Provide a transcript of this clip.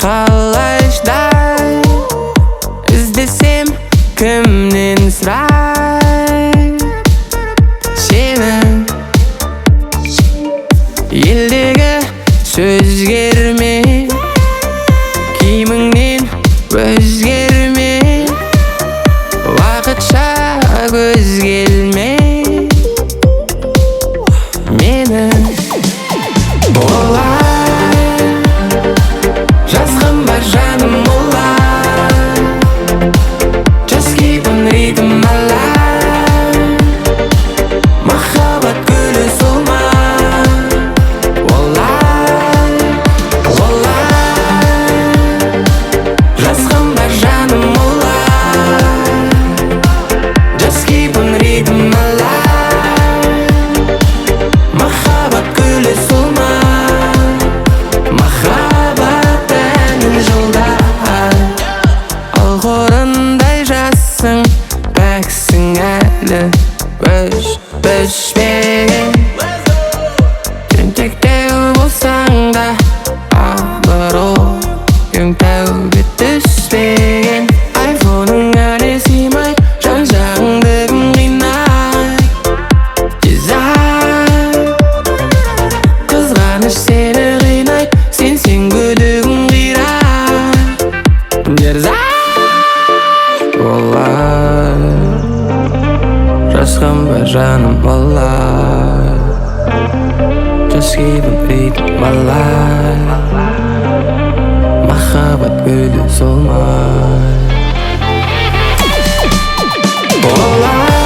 Қалайшдай іздесем кімнен сұрай сені елдегі сөзгерме киіміңнен өзгерме уақытша көз келме мені олай жазғым бар жаным олай Just keep on rhythm alive махаббат гүлі солмай олай жазғым бар жаным олай Just keep on rhythm alive махаббат гүлі солмай махаббат әнін жолдай ал қорындай жассың пәксің әлі өшпеген тентектеу болсаң да абыройың тәубе түспеген айфоның әлі сыймай жан жағыңды кім қинай дизайн қызғаныш сені қинайды сенсең күдігің қирай дерзай олай жазғым бар жаным олай Just keep on rhythm alive махаббат гүлі солмай олай